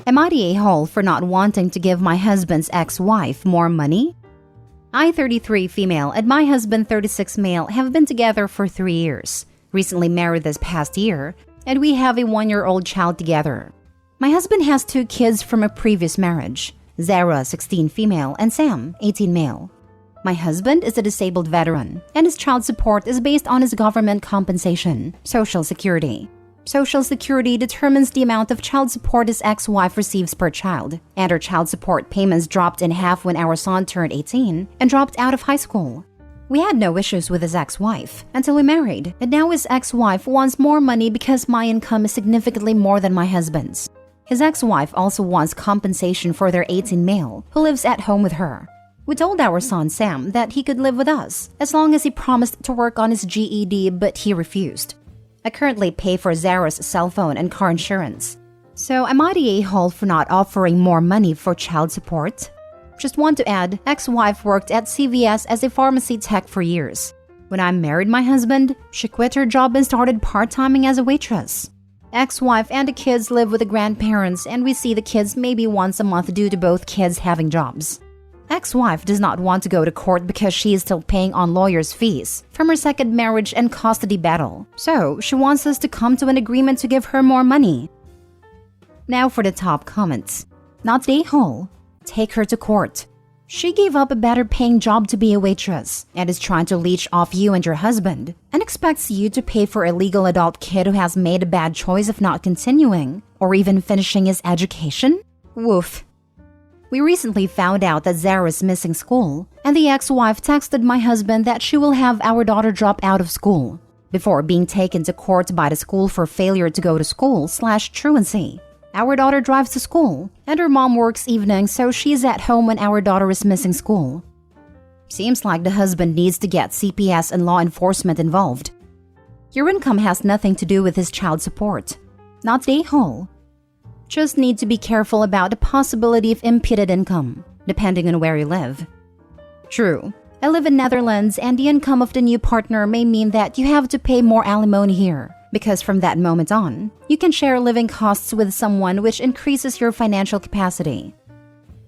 Am I the a-hole for not wanting to give my husband's ex-wife more money? I, 33 female, and my husband, 36 male, have been together for 3 years, recently married this past year, and we have a 1-year-old child together. My husband has 2 kids from a previous marriage, Zara, 16 female, and Sam, 18 male. My husband is a disabled veteran, and his child support is based on his government compensation, Social Security. Social Security determines the amount of child support his ex-wife receives per child, and her child support payments dropped in half when our son turned 18 and dropped out of high school. We had no issues with his ex-wife until we married, and now his ex-wife wants more money because my income is significantly more than my husband's. His ex-wife also wants compensation for their 18 male who lives at home with her. We told our son Sam that he could live with us as long as he promised to work on his GED, but he refused. I currently pay for Zara's cell phone and car insurance. So am I the a-hole for not offering more money for child support? Just want to add, ex-wife worked at CVS as a pharmacy tech for years. When I married my husband, she quit her job and started part-timing as a waitress. Ex-wife and the kids live with the grandparents, and we see the kids maybe once a month due to both kids having jobs. Ex-wife does not want to go to court because she is still paying on lawyers' fees from her second marriage and custody battle. So, she wants us to come to an agreement to give her more money. Now for the top comments. Not the a-hole. Take her to court. She gave up a better paying job to be a waitress and is trying to leech off you and your husband and expects you to pay for a legal adult kid who has made a bad choice of not continuing or even finishing his education? Woof. We recently found out that Zara is missing school, and the ex-wife texted my husband that she will have our daughter drop out of school before being taken to court by the school for failure to go to school/truancy. Our daughter drives to school, and her mom works evenings, so she's at home when our daughter is missing school. Seems like the husband needs to get CPS and law enforcement involved. Your income has nothing to do with his child support. Not the a-hole. Just need to be careful about the possibility of imputed income, depending on where you live. True, I live in Netherlands, and the income of the new partner may mean that you have to pay more alimony here, because from that moment on, you can share living costs with someone, which increases your financial capacity.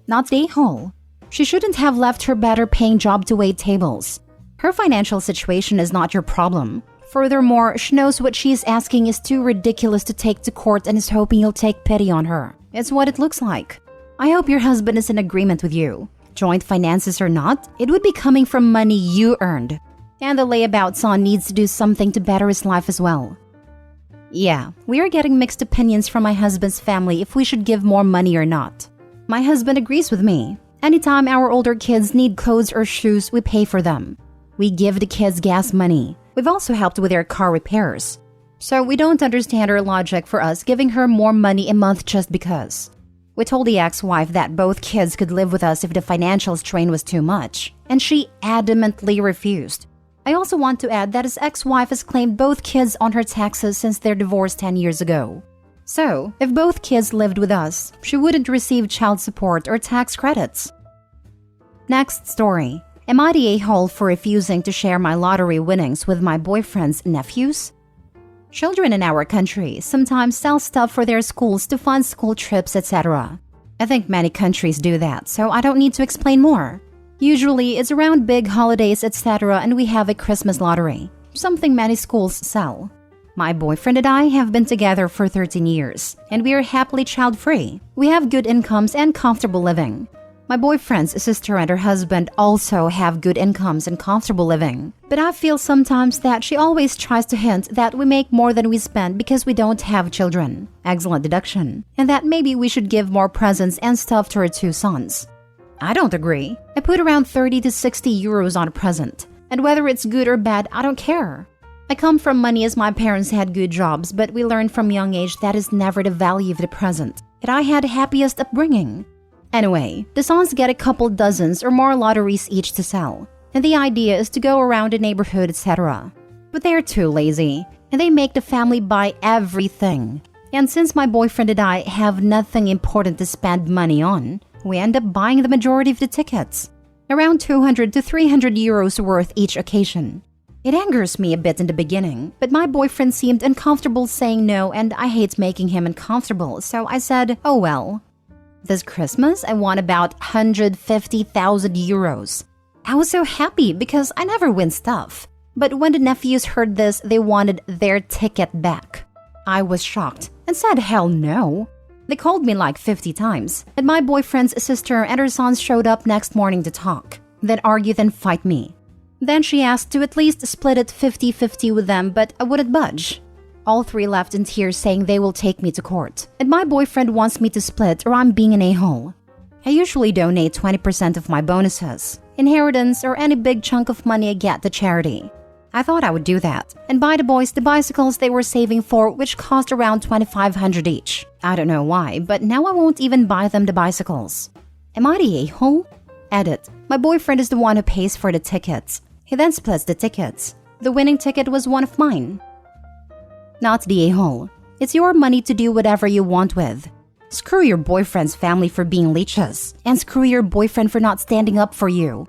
Not the a-hole. She shouldn't have left her better paying job to wait tables. Her financial situation is not your problem. Furthermore, she knows what she is asking is too ridiculous to take to court and is hoping you'll take pity on her. It's what it looks like. I hope your husband is in agreement with you. Joint finances or not, it would be coming from money you earned. And the layabout son needs to do something to better his life as well. Yeah, we are getting mixed opinions from my husband's family if we should give more money or not. My husband agrees with me. Anytime our older kids need clothes or shoes, we pay for them. We give the kids gas money. We've also helped with their car repairs. So we don't understand her logic for us giving her more money a month just because. We told the ex-wife that both kids could live with us if the financial strain was too much, and she adamantly refused. I also want to add that his ex-wife has claimed both kids on her taxes since their divorce 10 years ago. So, if both kids lived with us, she wouldn't receive child support or tax credits. Next story. Am I the a-hole for refusing to share my lottery winnings with my boyfriend's nephews? Children in our country sometimes sell stuff for their schools to fund school trips, etc. I think many countries do that, so I don't need to explain more. Usually, it's around big holidays, etc., and we have a Christmas lottery, something many schools sell. My boyfriend and I have been together for 13 years, and we are happily child-free. We have good incomes and comfortable living. My boyfriend's sister and her husband also have good incomes and comfortable living. But I feel sometimes that she always tries to hint that we make more than we spend because we don't have children. Excellent deduction. And that maybe we should give more presents and stuff to her 2 sons. I don't agree. I put around 30 to 60 euros on a present. And whether it's good or bad, I don't care. I come from money as my parents had good jobs, but we learned from young age that is never the value of the present. And I had the happiest upbringing. Anyway, the sons get a couple dozens or more lotteries each to sell, and the idea is to go around the neighborhood, etc. But they are too lazy, and they make the family buy everything. And since my boyfriend and I have nothing important to spend money on, we end up buying the majority of the tickets, around 200 to 300 euros worth each occasion. It angers me a bit in the beginning, but my boyfriend seemed uncomfortable saying no, and I hate making him uncomfortable, so I said, oh well. This Christmas, I won about 150,000 euros. I was so happy because I never win stuff. But when the nephews heard this, they wanted their ticket back. I was shocked and said hell no. They called me like 50 times, and my boyfriend's sister and her sons showed up next morning to talk, then argue, then fight me. Then she asked to at least split it 50-50 with them, but I wouldn't budge. All three left in tears saying they will take me to court, and my boyfriend wants me to split or I'm being an a-hole. I usually donate 20% of my bonuses, inheritance, or any big chunk of money I get to charity. I thought I would do that and buy the boys the bicycles they were saving for, which cost around 2,500 each. I don't know why, but now I won't even buy them the bicycles. Am I the a-hole? Edit. My boyfriend is the one who pays for the tickets. He then splits the tickets. The winning ticket was one of mine. Not the a-hole. It's your money to do whatever you want with. Screw your boyfriend's family for being leeches, and screw your boyfriend for not standing up for you.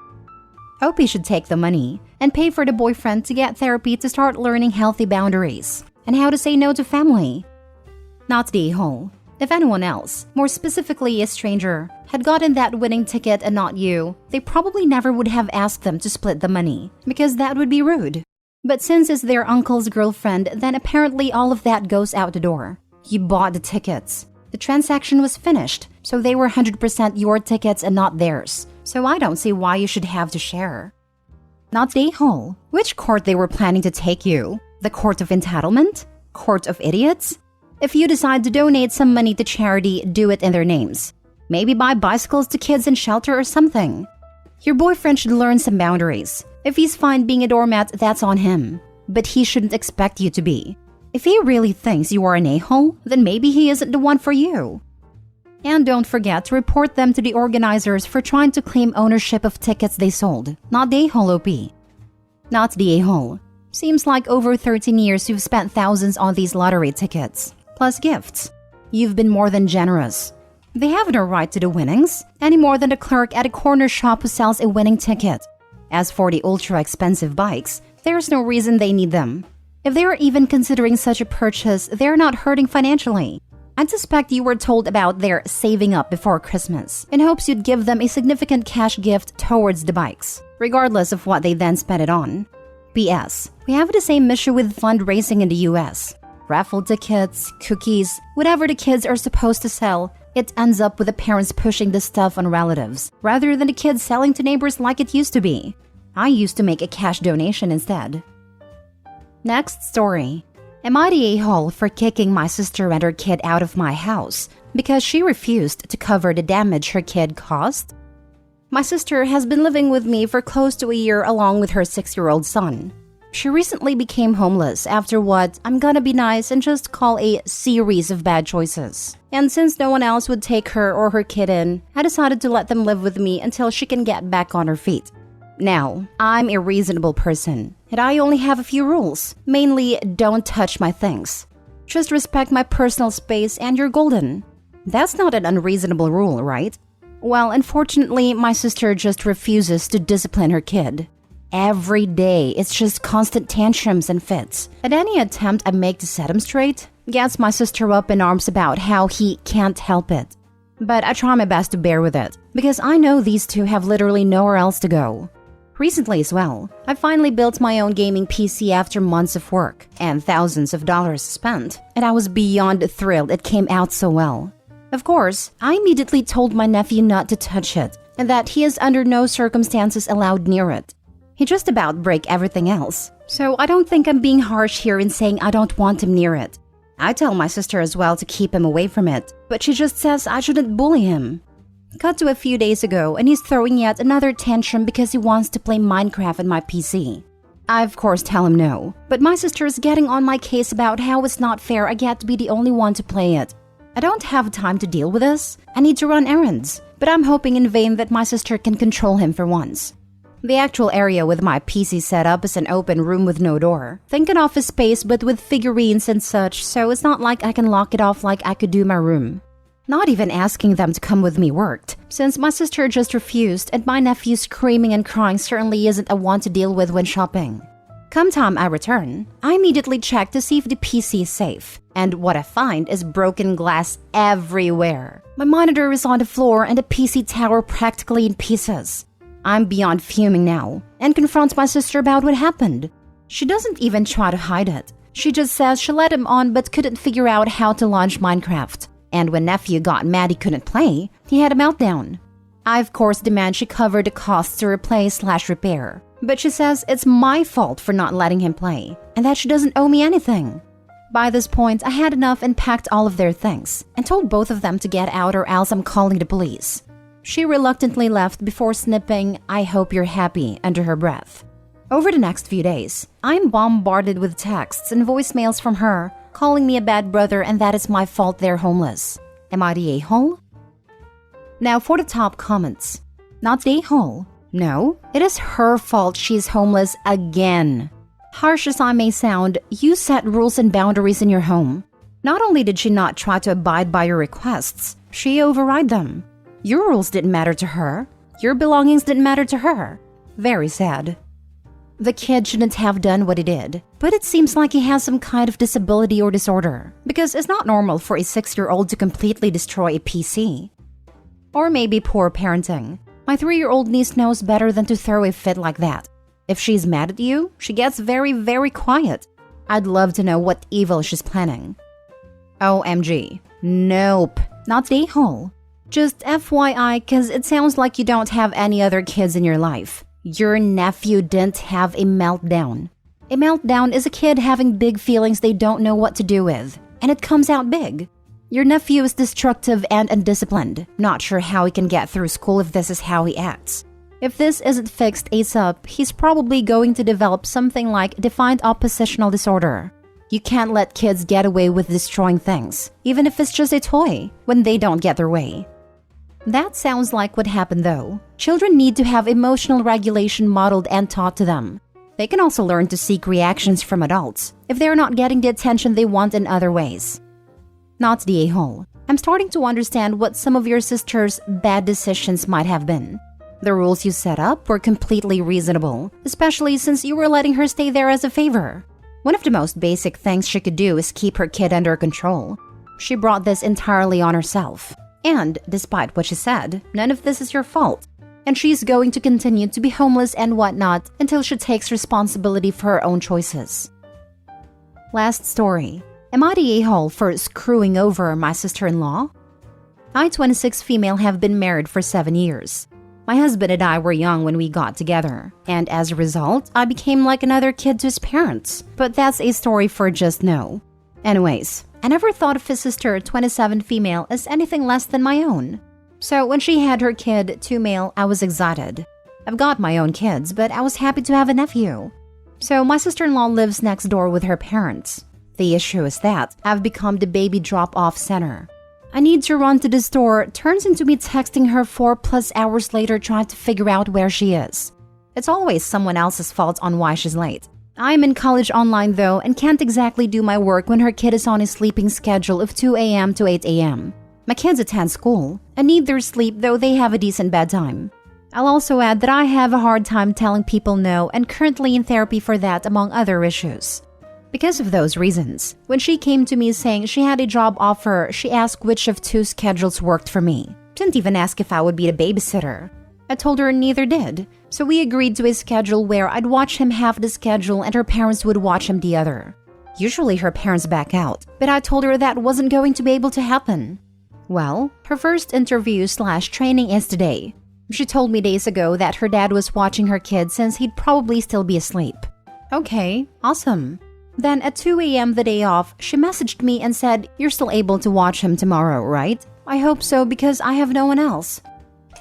Hope he should take the money and pay for the boyfriend to get therapy to start learning healthy boundaries and how to say no to family. Not the a-hole. If anyone else, more specifically a stranger, had gotten that winning ticket and not you, they probably never would have asked them to split the money, because that would be rude. But since it's their uncle's girlfriend, then apparently all of that goes out the door. You bought the tickets. The transaction was finished, so they were 100% your tickets and not theirs. So I don't see why you should have to share. Not the a-hole. Which court they were planning to take you? The court of entitlement? Court of idiots? If you decide to donate some money to charity, do it in their names. Maybe buy bicycles to kids in shelter or something. Your boyfriend should learn some boundaries. If he's fine being a doormat, that's on him. But he shouldn't expect you to be. If he really thinks you are an a-hole, then maybe he isn't the one for you. And don't forget to report them to the organizers for trying to claim ownership of tickets they sold, not the a-hole OP. Not the a-hole. Seems like over 13 years you've spent thousands on these lottery tickets, plus gifts. You've been more than generous. They have no right to the winnings, any more than the clerk at a corner shop who sells a winning ticket. As for the ultra-expensive bikes, there's no reason they need them. If they are even considering such a purchase, they're not hurting financially. I'd suspect you were told about their saving up before Christmas in hopes you'd give them a significant cash gift towards the bikes, regardless of what they then spent it on. P.S. We have the same issue with fundraising in the US. Raffle tickets, cookies, whatever the kids are supposed to sell, it ends up with the parents pushing the stuff on relatives, rather than the kids selling to neighbors like it used to be. I used to make a cash donation instead. Next story. Am I the a-hole for kicking my sister and her kid out of my house because she refused to cover the damage her kid caused? My sister has been living with me for close to a year along with her 6-year-old son. She recently became homeless after what I'm gonna be nice and just call a series of bad choices. And since no one else would take her or her kid in, I decided to let them live with me until she can get back on her feet. Now, I'm a reasonable person, and I only have a few rules. Mainly, don't touch my things. Just respect my personal space and you're golden. That's not an unreasonable rule, right? Well, unfortunately, my sister just refuses to discipline her kid. Every day, it's just constant tantrums and fits. And any attempt I make to set him straight gets my sister up in arms about how he can't help it. But I try my best to bear with it, because I know these two have literally nowhere else to go. Recently as well, I finally built my own gaming PC after months of work and thousands of dollars spent, and I was beyond thrilled it came out so well. Of course, I immediately told my nephew not to touch it, and that he is under no circumstances allowed near it. He just about break everything else, so I don't think I'm being harsh here in saying I don't want him near it. I tell my sister as well to keep him away from it, but she just says I shouldn't bully him. Cut to a few days ago, and he's throwing yet another tantrum because he wants to play Minecraft on my PC. I of course tell him no, but my sister is getting on my case about how it's not fair I get to be the only one to play it. I don't have time to deal with this. I need to run errands, but I'm hoping in vain that my sister can control him for once. The actual area with my PC set up is an open room with no door. Think an office space but with figurines and such, so it's not like I can lock it off like I could do my room. Not even asking them to come with me worked, since my sister just refused and my nephew screaming and crying certainly isn't a one to deal with when shopping. Come time I return, I immediately check to see if the PC is safe, and what I find is broken glass everywhere. My monitor is on the floor and the PC tower practically in pieces. I'm beyond fuming now, and confront my sister about what happened. She doesn't even try to hide it. She just says she let him on but couldn't figure out how to launch Minecraft. And when nephew got mad he couldn't play, he had a meltdown. I of course demand she cover the costs to replace/repair. But she says it's my fault for not letting him play, and that she doesn't owe me anything. By this point, I had enough and packed all of their things, and told both of them to get out or else I'm calling the police. She reluctantly left before snipping, "I hope you're happy," under her breath. Over the next few days, I'm bombarded with texts and voicemails from her, calling me a bad brother and that it's my fault they're homeless. Am I the a-hole? Now for the top comments. Not the a-hole. No, it is her fault she's homeless again. Harsh as I may sound, you set rules and boundaries in your home. Not only did she not try to abide by your requests, she override them. Your rules didn't matter to her. Your belongings didn't matter to her. Very sad. The kid shouldn't have done what he did, but it seems like he has some kind of disability or disorder, because it's not normal for a 6-year-old to completely destroy a PC. Or maybe poor parenting. My 3-year-old niece knows better than to throw a fit like that. If she's mad at you, she gets very, very quiet. I'd love to know what evil she's planning. OMG. Nope. Not the a-hole. Just FYI, cause it sounds like you don't have any other kids in your life. Your nephew didn't have a meltdown. A meltdown is a kid having big feelings they don't know what to do with, and it comes out big. Your nephew is destructive and undisciplined. Not sure how he can get through school if this is how he acts. If this isn't fixed ASAP, he's probably going to develop something like defiant oppositional disorder. You can't let kids get away with destroying things, even if it's just a toy, when they don't get their way. That sounds like what happened though. Children need to have emotional regulation modeled and taught to them. They can also learn to seek reactions from adults if they're not getting the attention they want in other ways. Not the a-hole. I'm starting to understand what some of your sister's bad decisions might have been. The rules you set up were completely reasonable, especially since you were letting her stay there as a favor. One of the most basic things she could do is keep her kid under control. She brought this entirely on herself. And, despite what she said, none of this is your fault. And she's going to continue to be homeless and whatnot until she takes responsibility for her own choices. Last story. Am I the a-hole for screwing over my sister-in-law? I, 26 female, have been married for 7 years. My husband and I were young when we got together, and as a result, I became like another kid to his parents. But that's a story for just now. Anyways, I never thought of his sister, 27 female, as anything less than my own. So when she had her kid, 2 male, I was excited. I've got my own kids, but I was happy to have a nephew. So my sister-in-law lives next door with her parents. The issue is that I've become the baby drop-off center. I need to run to the store turns into me texting her 4+ hours later trying to figure out where she is. It's always someone else's fault on why she's late. I'm in college online though and can't exactly do my work when her kid is on a sleeping schedule of 2 a.m. to 8 a.m. My kids attend school and need their sleep though they have a decent bedtime. I'll also add that I have a hard time telling people no and currently in therapy for that among other issues. Because of those reasons, when she came to me saying she had a job offer, she asked which of 2 schedules worked for me. Didn't even ask if I would be the babysitter. I told her neither did, so we agreed to a schedule where I'd watch him half the schedule and her parents would watch him the other. Usually her parents back out, but I told her that wasn't going to be able to happen. Well, her first interview/training is today. She told me days ago that her dad was watching her kid since he'd probably still be asleep. Okay, awesome. Then at 2 a.m. the day off, she messaged me and said, "You're still able to watch him tomorrow, right?" I hope so because I have no one else.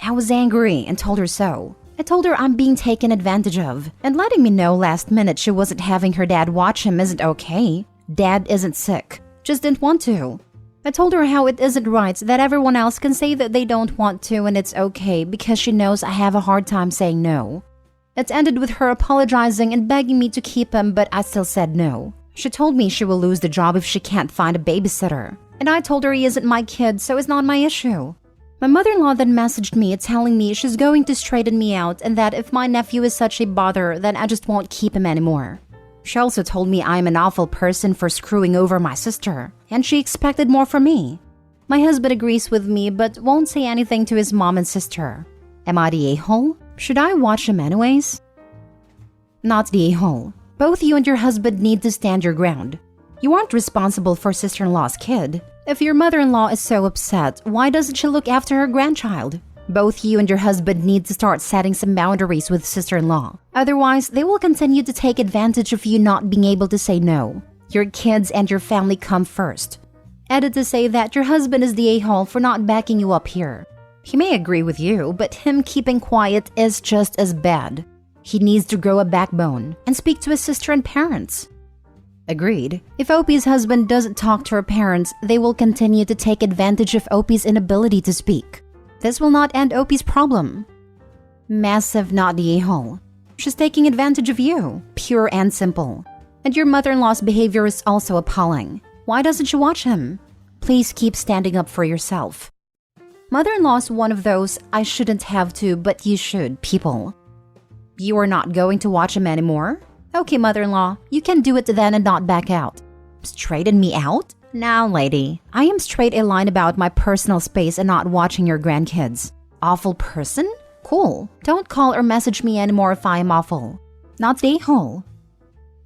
I was angry and told her so. I told her I'm being taken advantage of, and letting me know last minute she wasn't having her dad watch him isn't okay. Dad isn't sick, just didn't want to. I told her how it isn't right that everyone else can say that they don't want to and it's okay because she knows I have a hard time saying no. It ended with her apologizing and begging me to keep him, but I still said no. She told me she will lose the job if she can't find a babysitter. And I told her he isn't my kid, so it's not my issue. My mother-in-law then messaged me telling me she's going to straighten me out and that if my nephew is such a bother, then I just won't keep him anymore. She also told me I'm an awful person for screwing over my sister, and she expected more from me. My husband agrees with me but won't say anything to his mom and sister. Am I the a-hole? Should I watch him anyways? Not the a-hole. Both you and your husband need to stand your ground. You aren't responsible for sister-in-law's kid. If your mother-in-law is so upset, why doesn't she look after her grandchild? Both you and your husband need to start setting some boundaries with sister-in-law. Otherwise, they will continue to take advantage of you not being able to say no. Your kids and your family come first. Added to say that your husband is the a-hole for not backing you up here. He may agree with you, but him keeping quiet is just as bad. He needs to grow a backbone and speak to his sister and parents. Agreed. If Opie's husband doesn't talk to her parents, they will continue to take advantage of Opie's inability to speak. This will not end Opie's problem. Massive not the a-hole. She's taking advantage of you, pure and simple. And your mother-in-law's behavior is also appalling. Why doesn't you watch him? Please keep standing up for yourself. Mother-in-law's one of those I shouldn't have to, but you should people. You are not going to watch him anymore? Okay, mother-in-law, you can do it then and not back out. Straighten me out? Now, lady, I am straight a line about my personal space and not watching your grandkids. Awful person? Cool. Don't call or message me anymore if I am awful. Not the a-hole.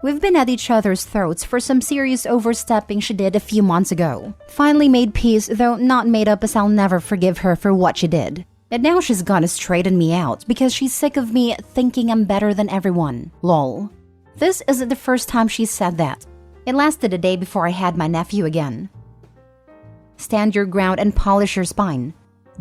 We've been at each other's throats for some serious overstepping she did a few months ago. Finally made peace, though not made up, as I'll never forgive her for what she did. And now she's gonna straighten me out because she's sick of me thinking I'm better than everyone. Lol. This isn't the first time she's said that. It lasted a day before I had my nephew again. Stand your ground and polish your spine.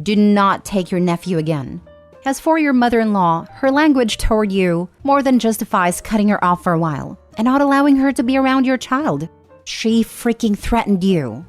Do not take your nephew again. As for your mother-in-law, her language toward you more than justifies cutting her off for a while and not allowing her to be around your child. She freaking threatened you.